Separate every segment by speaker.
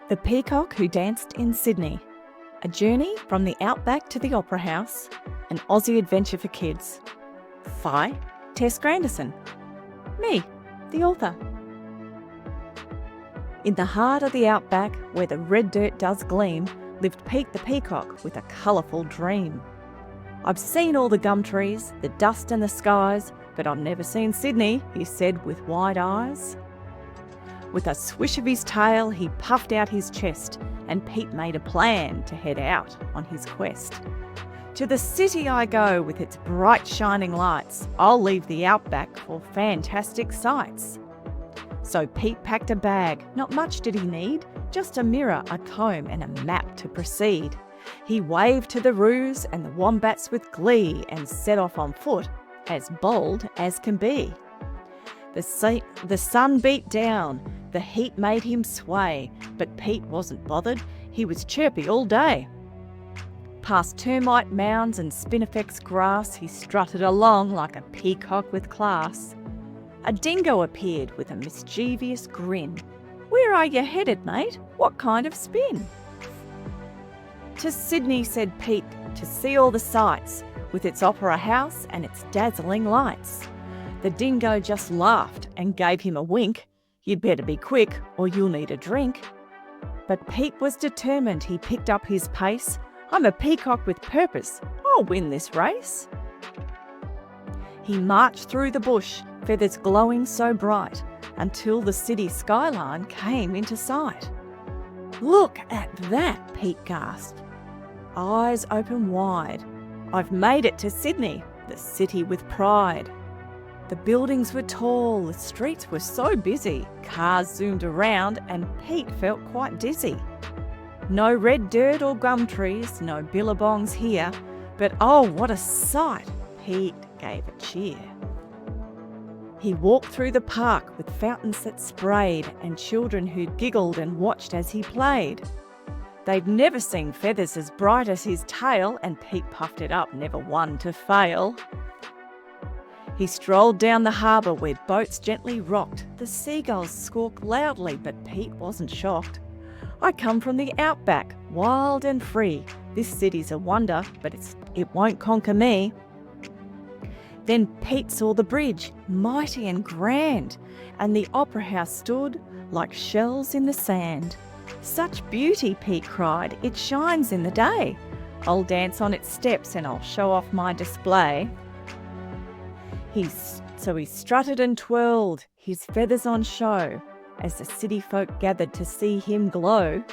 Speaker 1: The Peacock Who Danced in Sydney. A journey from the Outback to the Opera House, an Aussie adventure for kids. By Tess Grandison. Me, the author. In the heart of the Outback, where the red dirt does gleam, lived Pete the Peacock with a colourful dream. I've seen all the gum trees, the dust and the skies, but I've never seen Sydney, he said with wide eyes. With a swish of his tail, he puffed out his chest, and Pete made a plan to head out on his quest. To the city I go with its bright shining lights. I'll leave the Outback for fantastic sights. So Pete packed a bag. Not much did he need, just a mirror, a comb and a map to proceed. He waved to the roos and the wombats with glee and set off on foot, as bold as can be. The sun beat down, the heat made him sway, but Pete wasn't bothered, he was chirpy all day. Past termite mounds and spinifex grass, he strutted along like a peacock with class. A dingo appeared with a mischievous grin. "Where are you headed, mate? What kind of spin?" "To Sydney," said Pete, "to see all the sights, with its opera house and its dazzling lights." The dingo just laughed and gave him a wink. "You'd better be quick or you'll need a drink." But Pete was determined, he picked up his pace. "I'm a peacock with purpose, I'll win this race." He marched through the bush, feathers glowing so bright, until the city skyline came into sight. "Look at that," Pete gasped, eyes open wide. "I've made it to Sydney, the city with pride." The buildings were tall, the streets were so busy, cars zoomed around and Pete felt quite dizzy. No red dirt or gum trees, no billabongs here, but oh, what a sight! Pete gave a cheer. He walked through the park with fountains that sprayed and children who giggled and watched as he played. They'd never seen feathers as bright as his tail, and Pete puffed it up, never one to fail. He strolled down the harbour where boats gently rocked. The seagulls squawked loudly, but Pete wasn't shocked. "I come from the Outback, wild and free. This city's a wonder, but it won't conquer me." Then Pete saw the bridge, mighty and grand, and the opera house stood like shells in the sand. "Such beauty," Pete cried, "it shines in the day. I'll dance on its steps and I'll show off my display." So he strutted and twirled, his feathers on show, as the city folk gathered to see him glow.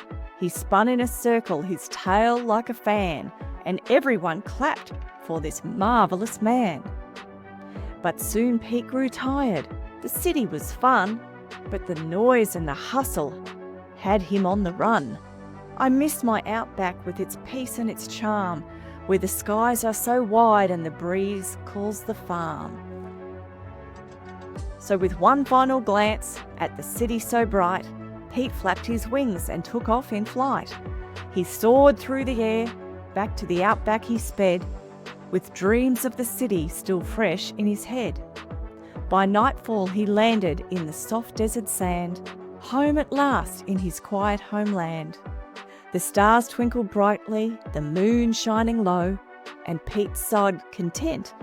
Speaker 1: He spun in a circle, his tail like a fan, and everyone clapped for this marvellous man. But soon Pete grew tired. The city was fun, but the noise and the hustle had him on the run. "I miss my Outback with its peace and its charm, where the skies are so wide and the breeze calls the farm." So with one final glance at the city so bright, Pete flapped his wings and took off in flight. He soared through the air, back to the Outback he sped, with dreams of the city still fresh in his head. By nightfall he landed in the soft desert sand, home at last in his quiet homeland. The stars twinkled brightly, the moon shining low, and Pete sighed content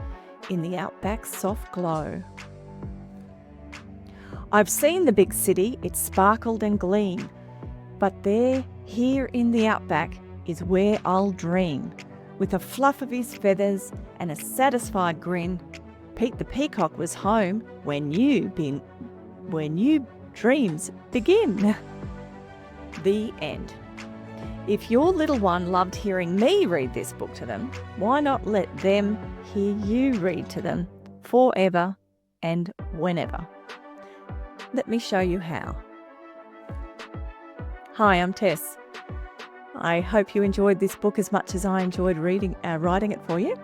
Speaker 1: in the Outback's soft glow. "I've seen the big city, it sparkled and gleamed, but here in the Outback is where I'll dream." With a fluff of his feathers and a satisfied grin, Pete the Peacock was home when new dreams begin. The end. If your little one loved hearing me read this book to them, why not let them hear you read to them forever and whenever? Let me show you how. Hi, I'm Tess. I hope you enjoyed this book as much as I enjoyed writing it for you.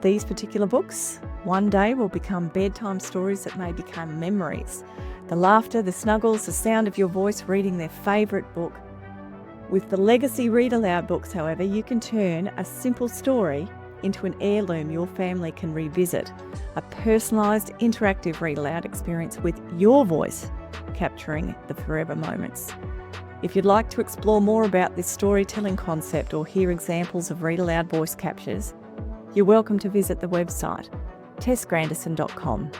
Speaker 1: These particular books one day will become bedtime stories that may become memories. The laughter, the snuggles, the sound of your voice reading their favourite book. With the Legacy Read Aloud books, however, you can turn a simple story into an heirloom your family can revisit, a personalised, interactive read aloud experience with your voice capturing the forever moments. If you'd like to explore more about this storytelling concept or hear examples of read aloud voice captures, you're welcome to visit the website tessgrandison.com.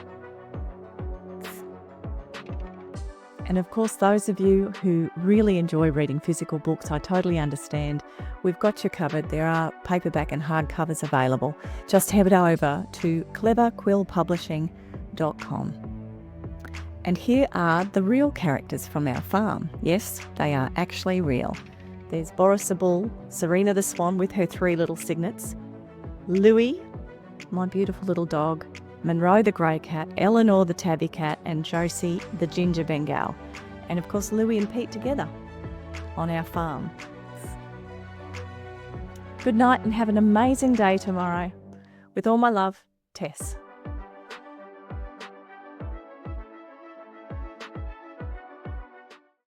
Speaker 1: And of course, those of you who really enjoy reading physical books, I totally understand. We've got you covered. There are paperback and hardcovers available. Just head over to cleverquillpublishing.com. And here are the real characters from our farm. Yes, they are actually real. There's Boris the bull, Serena the swan with her 3 little cygnets, Louie, my beautiful little dog, Monroe the grey cat, Eleanor the tabby cat, and Josie the ginger Bengal. And of course, Louie and Pete together on our farm. Good night and have an amazing day tomorrow. With all my love, Tess.